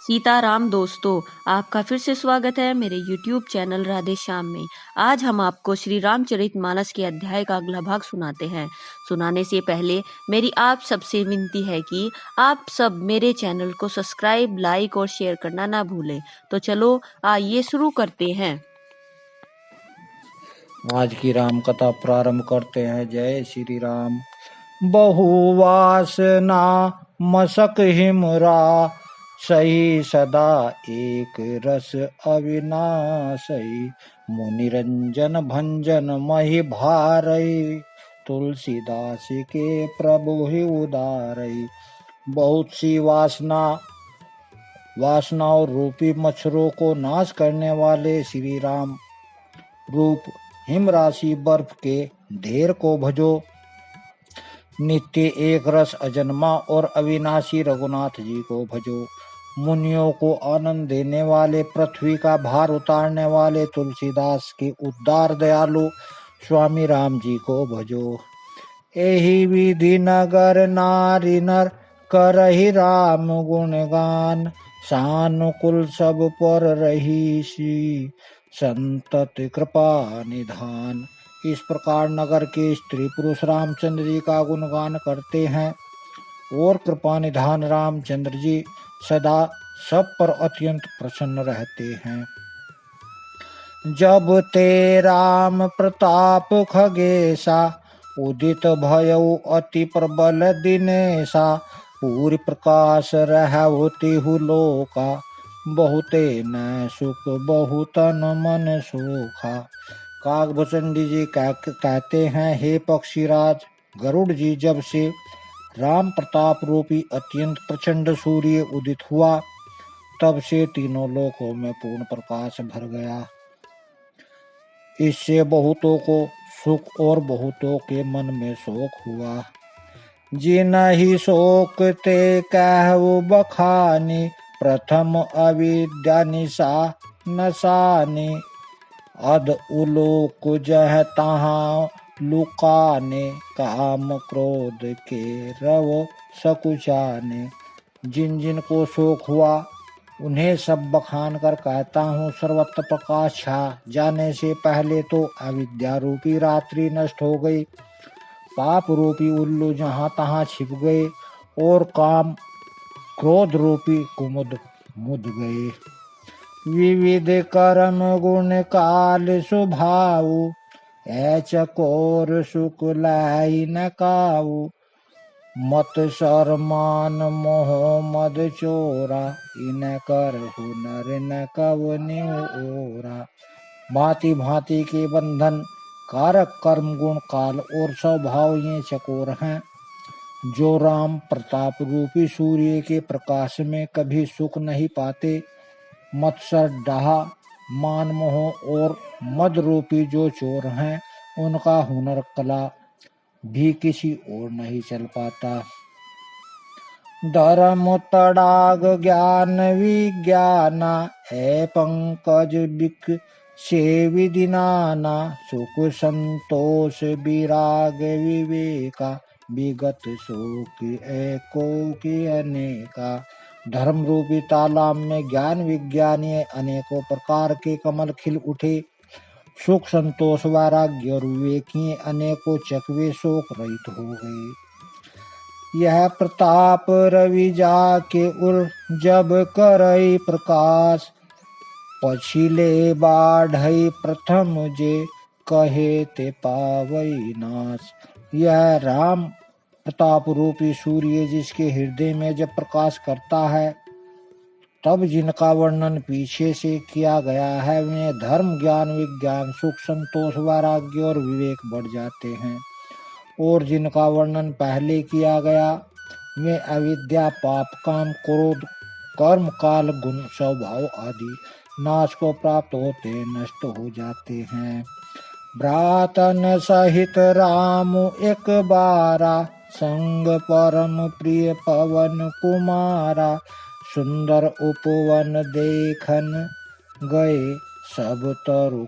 सीताराम दोस्तों, आपका फिर से स्वागत है मेरे YouTube चैनल राधे श्याम में। आज हम आपको श्री रामचरितमानस के अध्याय का अगला भाग सुनाते हैं। सुनाने से पहले मेरी आप सबसे विनती है कि आप सब मेरे चैनल को सब्सक्राइब, लाइक और शेयर करना ना भूलें। तो चलो आइए शुरू करते हैं। आज की राम कथा प्रारंभ करते हैं। जय श्री राम। बहुवासना मसक हिमरा, सही सदा एक रस अविनाशई। मुनिरंजन भंजन महि भारई, तुलसीदास के प्रभु ही उदारई। बहुत सी वासनाओं रूपी मच्छरों को नाश करने वाले श्री राम रूप हिम राशि बर्फ के ढेर को भजो। नित्य एक रस अजन्मा और अविनाशी रघुनाथ जी को भजो। मुनियों को आनंद देने वाले, पृथ्वी का भार उतारने वाले तुलसीदास के उद्धार दयालु स्वामी राम जी को भजो। एहि विधि नगर नारी नर करहि राम गुणगान, सानुकूल सब पर रही सी संतत कृपा निधान। इस प्रकार नगर के स्त्री पुरुष रामचंद्र जी का गुणगान करते हैं और कृपा निधान रामचंद्र जी सदा सब पर अत्यंत प्रसन्न रहते हैं। जब ते राम प्रताप खगेशा, उदित भयउ अति प्रबल दिनेशा। पूरी प्रकाश रहति लोका, बहुते न सुख बहुतन मन सुखा। काकभूषणी जी कहते हैं, हे पक्षीराज गरुड़ जी, जब से राम प्रताप रूपी अत्यंत प्रचंड सूर्य उदित हुआ, तब से तीनों लोकों में पूर्ण प्रकाश भर गया। इससे बहुतों को सुख और बहुतों के मन में शोक हुआ। जिनहि शोक ते कहु बखानी, प्रथम अविद्या निशा नसानी। अध उलोक जह तहाँ लुकाने, काम क्रोध के रव सकुचाने। जिन जिन को शोक हुआ उन्हें सब बखान कर कहता हूँ, सर्वत्र प्रकाश छा जाने से पहले तो अविद्या रूपी रात्रि नष्ट हो गई, पाप रूपी उल्लू जहाँ तहाँ छिप गए और काम क्रोध रूपी कुमुद मुद गए। विविध कर्म गुण काल स्वभाव, चकोर सुख लाई न काऊ। मत शर्मान मोह मद चोरा, इन कर हुनर न कवनि ओरा। भांति भांति के बंधन कारक कर्म गुण काल और स्वभाव ये चकोर हैं, जो राम प्रताप रूपी सूर्य के प्रकाश में कभी सुख नहीं पाते। मत्सर डाह मान मोह और मद रूपी जो चोर हैं, उनका हुनर कला भी किसी और नहीं चल पाता। धर्म तड़ाग ज्ञान विज्ञाना, पंकज बिक से विधि नाना। सुख संतोष विराग विवेका, विगत शोक एको की अनेका। धर्म रूपी तालाब में ज्ञान विज्ञानी अनेकों प्रकार के कमल खिल उठे। सुख संतोष वैराग्य और विवेकी अनेकों चकवे शोक रहित हो गए। यह प्रताप रवि जाके उर जब करई प्रकाश, पछिले बाढ़ई प्रथम जे कहे ते पावई नाश। यह राम प्रताप रूपी सूर्य जिसके हृदय में जब प्रकाश करता है, तब जिनका वर्णन पीछे से किया गया है, वे धर्म ज्ञान विज्ञान सुख संतोष वैराग्य और विवेक बढ़ जाते हैं। और जिनका वर्णन पहले किया गया, वे अविद्या पाप काम क्रोध कर्म काल गुण स्वभाव आदि नाश को प्राप्त होते नष्ट हो जाते हैं। भ्रातन सहित राम एक बारा, संग परम प्रिय पवन कुमारा। सुंदर उपवन देखन गए, सब तरु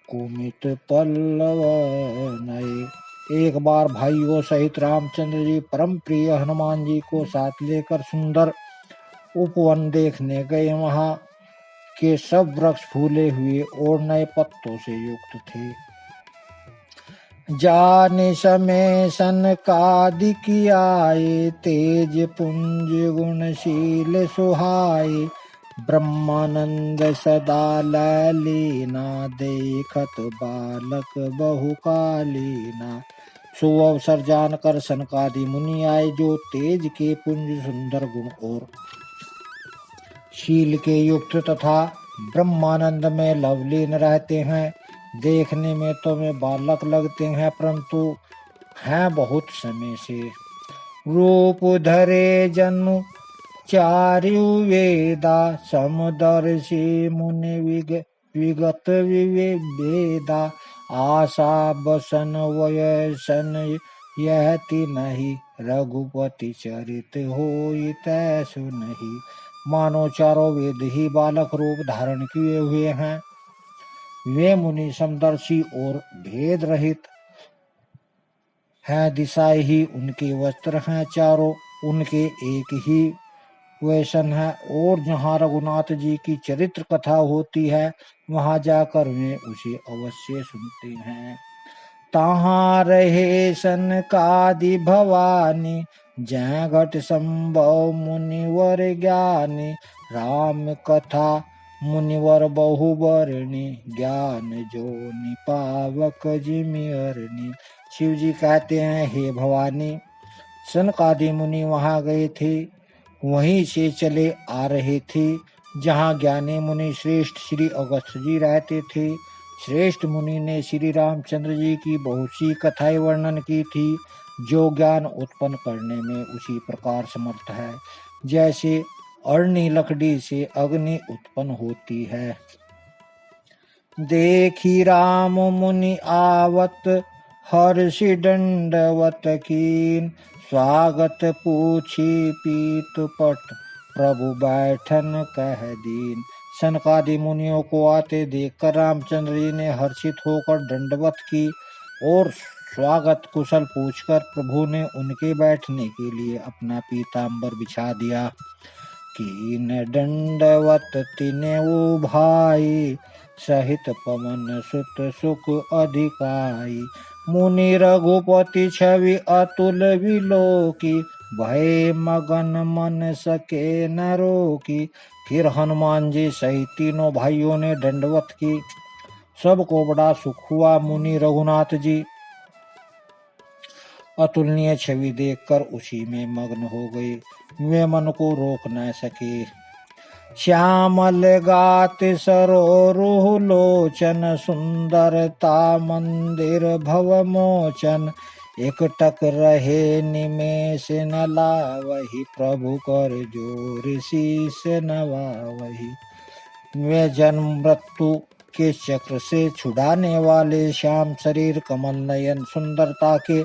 कुमित पल्लव नए। एक बार भाइयों सहित रामचंद्र जी परम प्रिय हनुमान जी को साथ लेकर सुंदर उपवन देखने गए। वहां के सब वृक्ष फूले हुए और नए पत्तों से युक्त थे। जाने समय सनकादिक आए, तेज पुंज गुणशील सुहाए। ब्रह्मानंद सदा लैलीना, देखत बालक बहुकालीना। सो अवसर जानकर सनकादि मुनि आए, जो तेज के पुंज सुंदर गुण और शील के युक्त तथा ब्रह्मानंद में लवलीन रहते हैं। देखने में तो वे बालक लगते हैं, परंतु हैं बहुत समय से। रूप धरे जन्म चारु वेदा, समदर्शी मुनि विगत विवेदा। आशा बसन वयसन यहति नहीं, रघुपति चरित होई तैसु नहीं। मानो चारों वेद ही बालक रूप धारण किए हुए हैं। वे मुनि समदर्शी और भेद रहित हैं। दिशाएं ही उनके वस्त्र हैं, चारों उनके एक ही वैसन है। और जहाँ रघुनाथ जी की चरित्र कथा होती है, वहां जाकर वे उसे अवश्य सुनते हैं। तहाँ रहे सनकादि भवानी, जय घट संभव मुनिवर ज्ञानी। राम कथा मुनिवर बहुबरणी, ज्ञान जो निपावक जिमि अरणी। शिव जी कहते हैं, हे भवानी, सनकादि मुनि वहां गए थे, वहीं से चले आ रहे थे जहाँ ज्ञानी मुनि श्रेष्ठ श्री अगस्त्य जी रहते थे। श्रेष्ठ मुनि ने श्री रामचंद्र जी की बहुत सी कथाएं वर्णन की थी, जो ज्ञान उत्पन्न करने में उसी प्रकार समर्थ है, जैसे अरणी लकड़ी से अग्नि उत्पन्न होती है। देखी राम मुनि आवत, हर्षि दंडवत कीन। स्वागत पूछी पीत पट, प्रभु बैठन कह दीन। सनकादि मुनियों को आते देखकर रामचंद्र जी ने हर्षित होकर दंडवत की और स्वागत कुशल पूछकर प्रभु ने उनके बैठने के लिए अपना पीतांबर बिछा दिया। कीन दंडवत तिने भाई, सहित पवन सुत सुख अधिकाई। मुनि रघुपति छवि अतुल विलोकी, भय मगन मन सके न रोकी। फिर हनुमान जी सहित तीनों भाइयों ने दंडवत की। सबको बड़ा सुख हुआ। मुनि रघुनाथ जी अतुलनीय छवि देखकर उसी में मग्न हो गए। वे मन को रोक न सके। श्यामल गात सरोरुह लोचन, सुंदरता मंदिर भव मोचन। एकटक रहे निमेष न लावही, प्रभु कर जोर शीस नवावही। वे जन्म मृत्यु के चक्र से छुड़ाने वाले श्याम शरीर कमल नयन सुंदरता के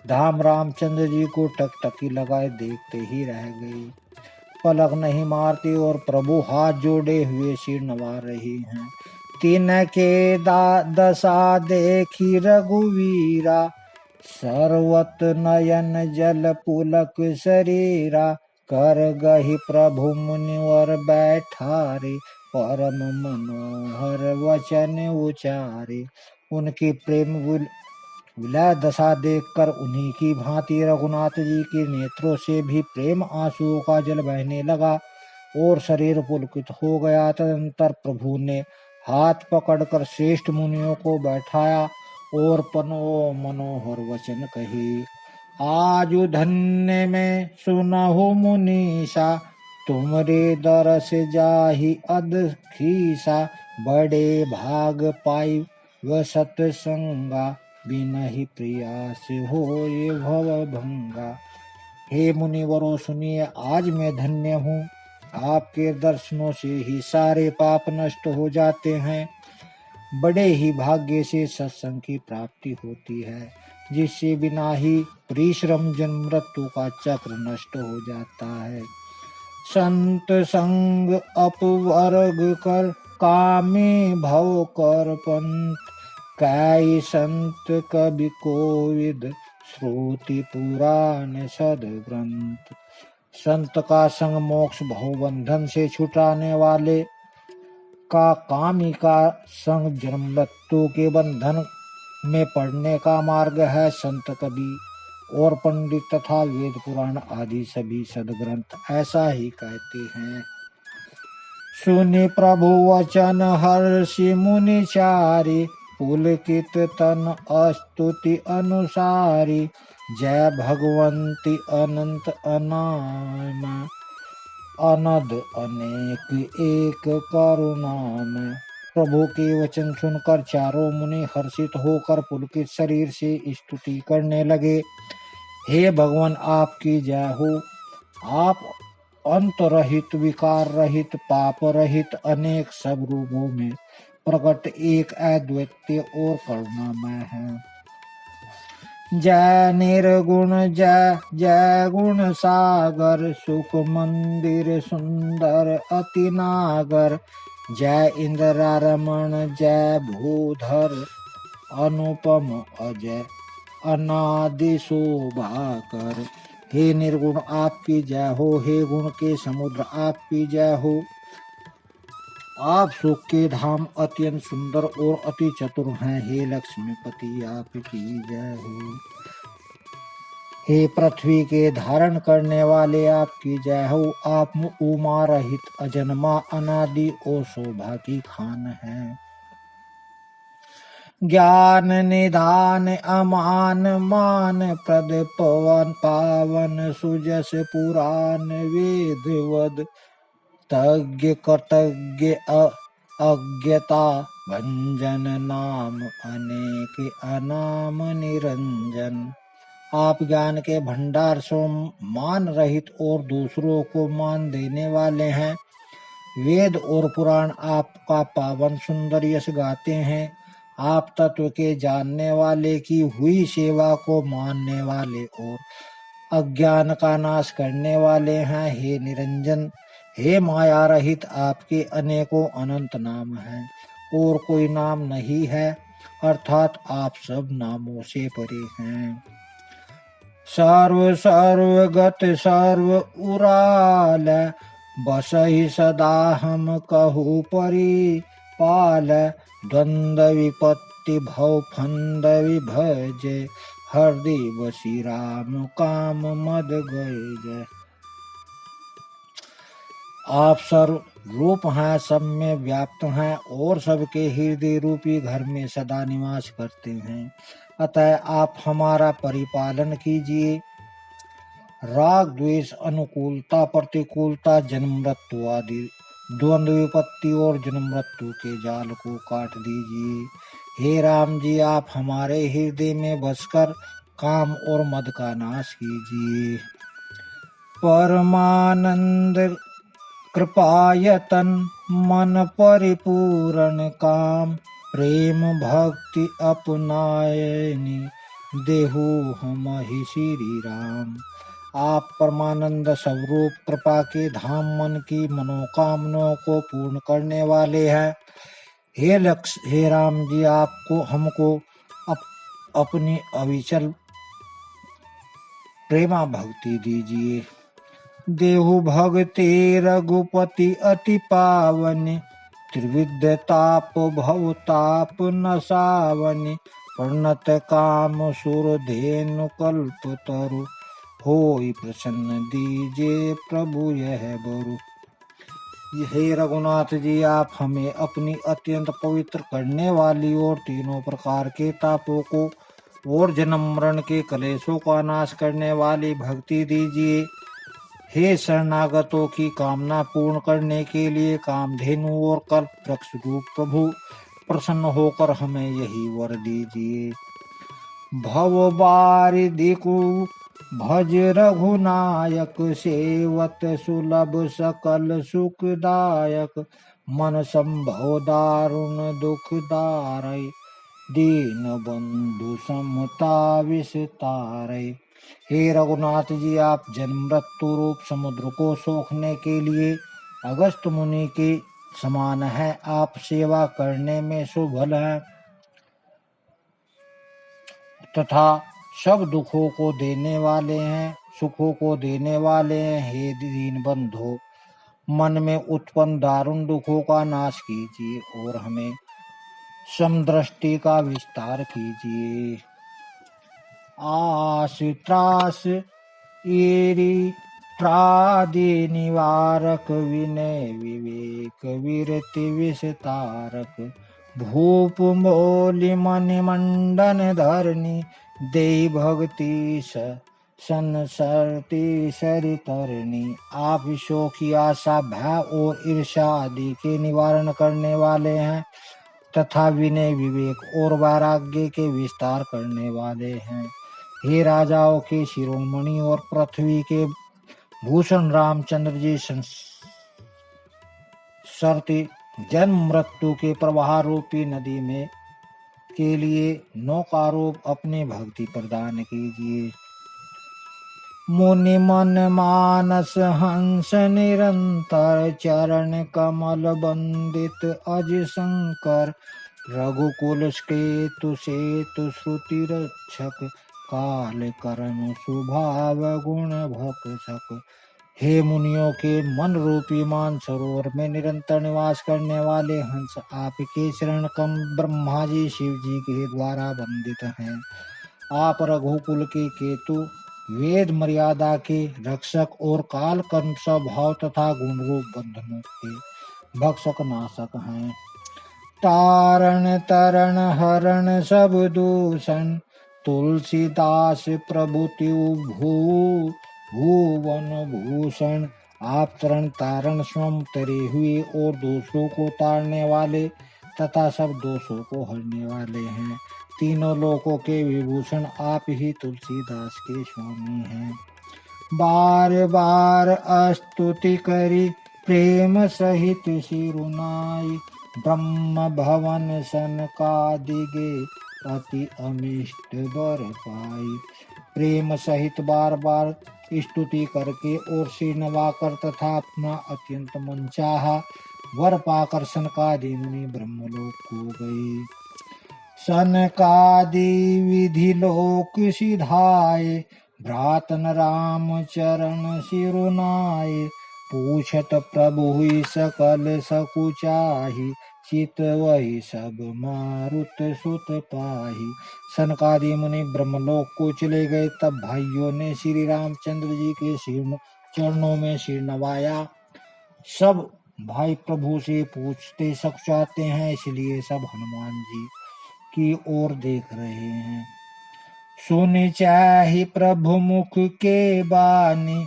धाम रामचंद्र जी को टकटकी लगाए देखते ही रह गई। पलक नहीं मारती और प्रभु हाथ जोड़े हुए सिर नवा रही हैं। तिनके दशा देखी रघुवीरा, सर्वत नयन जल पुलक शरीरा। कर गही प्रभु मुनिवर बैठारे, परम मनोहर वचन उचारे। उनकी प्रेम विलय दशा देखकर उन्हीं की भांति रघुनाथ जी के नेत्रों से भी प्रेम आंसुओं का जल बहने लगा और शरीर पुलकित हो गया। तदंतर प्रभु ने हाथ पकड़कर श्रेष्ठ मुनियों को बैठाया और मनोहर वचन कही। आज धन्य में सुनहु मुनीसा, तुमरे दरस जाहि अधखीसा। बड़े भाग पाई व सतसंगा, बिनहि प्रयास होय भव भंगा। हे मुनिवरों सुनिए, आज मैं धन्य हूँ। आपके दर्शनों से ही सारे पाप नष्ट हो जाते हैं। बड़े ही भाग्य से सत्संग की प्राप्ति होती है, जिससे बिना ही परिश्रम जन्म मृत्यु का चक्र नष्ट हो जाता है। संत संग अपवर्ग कर, कामे भव कर पंत। कै संत कवि कोविद, श्रुति पुराण सद ग्रंथ। संत का संग मोक्ष भवबंधन से छुटाने वाले का, कामी का संग जन्म मृत्यु के बंधन में पड़ने का मार्ग है। संत कवि और पंडित तथा वेद पुराण आदि सभी सदग्रंथ ऐसा ही कहते हैं। सुनि प्रभु वचन हर्षि मुनि चारि, पुलकित तन स्तुति अनुसारी। जय भगवंती अनंत अनाम, अनद अनेक एक करुणामय। प्रभु के वचन सुनकर चारों मुनि हर्षित होकर पुलकित शरीर से स्तुति करने लगे। हे भगवान, आपकी जय हो। आप अंत रहित, विकार रहित, पाप रहित, अनेक सब रूपों में प्रकट एक अद्वितीय और करुणामय है। जय निर्गुण जय जय गुण सागर, सुख मंदिर सुंदर अति नागर। जय इंद्रारमण जय भूधर, अनुपम अजय अनादि शोभाकर। हे निर्गुण आपकी जय हो, हे गुण के समुद्र आपकी जय हो। आप सुख के धाम अत्यंत सुंदर और अति चतुर हैं। हे लक्ष्मीपति आपकी जय हो। हे पृथ्वी के धारण करने वाले आपकी जय हो। आप उमा रहित अजन्मा अनादि और शोभा की खान है। ज्ञान निधान अमान मान प्रद पवन पावन सुजस पुराण वेद वद। तज्ञ कृतज्ञ अज्ञता भंजन नाम अनेक अनाम निरंजन। आप ज्ञान के भंडार से मान रहित और दूसरों को मान देने वाले हैं। वेद और पुराण आपका पावन सुंदर यश गाते हैं। आप तत्व के जानने वाले की हुई सेवा को मानने वाले और अज्ञान का नाश करने वाले हैं। हे निरंजन, हे माया रहित, आपके अनेकों अनंत नाम हैं और कोई नाम नहीं है, अर्थात आप सब नामों से परे हैं। सर्व सर्वगत सर्व उराल, बसहि सदा हम कहु परिपाल। द्वंद्व विपत्ति भव फंद विभज, हृदय बसी राम काम मद गज। आप सर्व रूप हैं, सब में व्याप्त हैं और सबके हृदय रूपी घर में सदा निवास करते हैं। अतः आप हमारा परिपालन कीजिए। राग द्वेष अनुकूलता प्रतिकूलता जन्म मृत्यु आदि द्वंद्व विपत्ति और जन्म मृत्यु के जाल को काट दीजिए। हे राम जी, आप हमारे हृदय में बसकर काम और मद का नाश कीजिए। परमानंद कृपायतन मन परिपूर्ण काम, प्रेम भक्ति अपनायनि देहु हमहि श्री राम। आप परमानंद स्वरूप कृपा के धाम मन की मनोकामनाओं को पूर्ण करने वाले हैं। हे राम जी, आपको हमको अपनी अविचल प्रेमा भक्ति दीजिए। देहु भगते रघुपति अति पावन, त्रिविध ताप भव ताप नसावन। प्रणत काम सुर धेनु कल्प तरु, होई प्रसन्न दीजे प्रभु यह बरु। हे रघुनाथ जी, आप हमें अपनी अत्यंत पवित्र करने वाली और तीनों प्रकार के तापों को और जन्म मरण के कलेशों का नाश करने वाली भक्ति दीजिए। हे शरणागतों की कामना पूर्ण करने के लिए कामधेनु और कल्प वृक्ष रूप प्रभु, प्रसन्न होकर हमें यही वर दीजिए। भव बारिदिकु भज रघुनायक, सेवत सुलभ सकल सुखदायक। मन संभव दारुण दुख दारै, दीन बंधु समता विस्तारै। हे रघुनाथ जी, आप जन्म मृत्यु रूप समुद्र को सोखने के लिए अगस्त मुनि के समान है। आप सेवा करने में सुबल हैं तथा सब दुखों को देने वाले हैं। सुखों को देने वाले हैं। हे दीन बंधो, मन में उत्पन्न दारुण दुखों का नाश कीजिए और हमें समदृष्टि का विस्तार कीजिए। आस त्रास ईरि त्रादि निवारक, विनय विवेक विरति विस्तारक, भूप मोलि मणि मंडन धरणी, दे भक्ति संसरती सरितरणी। आप विषयों की आशा, भय और ईर्ष्या आदि के निवारण करने वाले हैं तथा विनय विवेक और वैराग्य के विस्तार करने वाले हैं। हे राजाओं के शिरोमणि और पृथ्वी के भूषण रामचंद्र जी, सरती जन्म मृत्यु के प्रवाह रूपी नदी में के लिए नौकारूप अपनी भक्ति प्रदान कीजिए। मुनि मन मानस हंस निरंतर, चरण कमल बंदित अज शंकर, रघुकुल केतु सेतु श्रुति रक्षक, काल करन स्वभाव गुण भक्षक। हे मुनियों के मन रूपी मानसरोवर में निरंतर निवास करने वाले हंस, आपके चरण कम ब्रह्मा जी शिव जी के द्वारा वंदित हैं। आप रघुकुल के केतु, वेद मर्यादा के रक्षक और काल कर्म स्वभाव तथा गुण रूप बंधनों के भक्षक नाशक हैं। तारण तरण हरण सब दूषण, तुलसीदास प्रभुति भुवन भूषण। आप तरण तारण स्वयं तरे हुए और दोषों को तारने वाले तथा सब दोषों को हरने वाले हैं। तीनों लोकों के विभूषण आप ही तुलसीदास के स्वामी हैं। बार बार स्तुति करी प्रेम सहित सिरुनाई, ब्रह्म भवन सनकादिगे अति अमिष्ट बर पाई। प्रेम सहित बार बार स्तुति करके और सिर नवाकर तथा अपना अत्यंत मनचाहा वर पाकर सनकादि मुनि ब्रह्मलोक को गए। सनकादि विधि लोक सिधाए, भ्रातन राम चरण सिरुनाए, पूछत प्रभु हुई सकल सकुचाही, चित वही सब मारुत सुत पाही। सनकादि मुनि ब्रह्मलोक को चले गए। तब भाइयों ने श्री रामचंद्र जी के चरणों में सिर नवाया। सब भाई प्रभु से पूछते सकुचाते हैं, इसलिए सब हनुमान जी की ओर देख रहे हैं। सुन चाहि प्रभु मुख के बानी,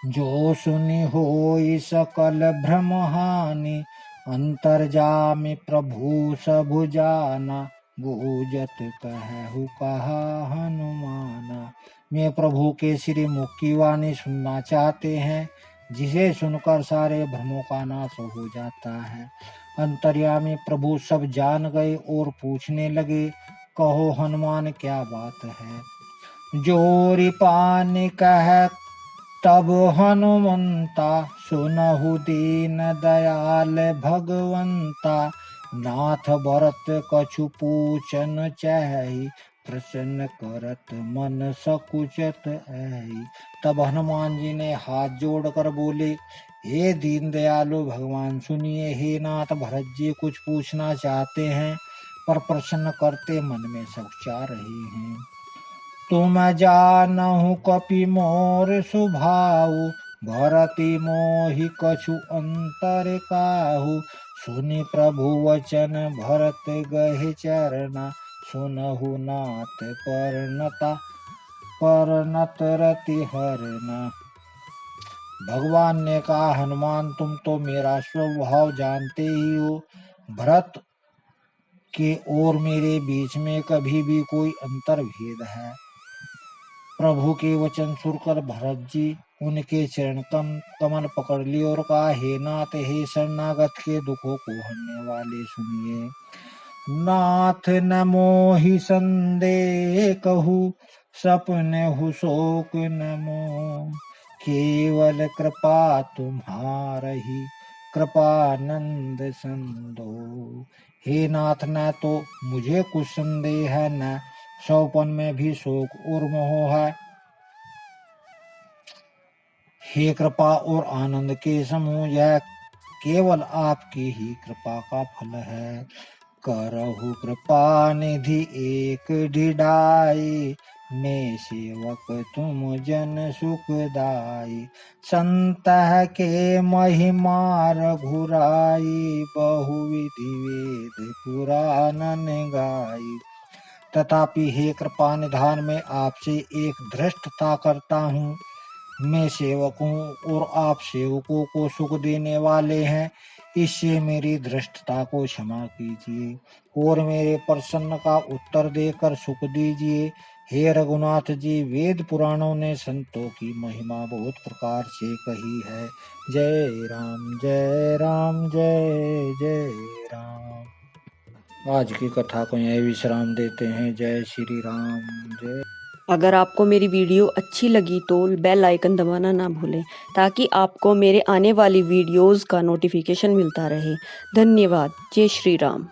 जो सुनि होई सकल भ्रम हानि। अंतर्जामी प्रभु सबु जाना, गुजत कहु कहा हनुमाना। मैं प्रभु के श्री मुख की वाणी सुनना चाहते हैं, जिसे सुनकर सारे भ्रमों का नाश हो जाता है। अंतर्यामी प्रभु सब जान गए और पूछने लगे, कहो हनुमान क्या बात है। जोरी पानी कह तब हनुमंता, सुनहु दीन दयाल भगवंता। नाथ भरत कछु पूछन चाहि, प्रसन्न करत मन सकुचत आई। तब हनुमान जी ने हाथ जोड़कर बोले, हे दीन दयालु भगवान सुनिए। हे नाथ भरत जी कुछ पूछना चाहते हैं, पर प्रसन्न करते मन में सकुचा रहे हैं। तुम जानहु कपि मोर सुभाऊ, भरति मोहि कछु अंतर काहू। सुनि प्रभु वचन भरत गहे चरना, सुनहु नाथ परनत रति हरना। भगवान ने कहा, हनुमान तुम तो मेरा स्वभाव जानते ही हो। भरत के और मेरे बीच में कभी भी कोई अंतर भेद है। प्रभु के वचन सुनकर भरत जी उनके चरण कमल पकड़ लिए और कहा, हे नाथ, हे शरणागत के दुखों को हरने वाले सुनिए। नाथ न मोहि संदेह कहू, सपने हु शोक न मोह। केवल कृपा तुम्हारही, कृपानंद संदो। हे नाथ, न तो मुझे कुछ संदेह है, न सौपन में भी शोक और मोह है। हे कृपा और आनंद के समूह, यह केवल आपकी ही कृपा का फल है। करहु कृपा निधि एक ढिढाई, मैं सेवक तुम जन सुखदाई। संत के महिमा रघुराई, बहुविधि वेद पुराणन गाई। तथापि हे कृपा निधान, मैं आपसे एक धृष्टता करता हूँ। मैं सेवक हूँ और आप सेवकों को सुख देने वाले हैं, इससे मेरी धृष्टता को क्षमा कीजिए और मेरे प्रश्न का उत्तर देकर सुख दीजिए। हे रघुनाथ जी, वेद पुराणों ने संतों की महिमा बहुत प्रकार से कही है। जय राम जय राम जय जय राम। आज की कथा को यहीं विश्राम देते हैं। जय श्री राम जय। अगर आपको मेरी वीडियो अच्छी लगी तो बेल आइकन दबाना ना भूलें ताकि आपको मेरे आने वाली वीडियोस का नोटिफिकेशन मिलता रहे। धन्यवाद। जय श्री राम।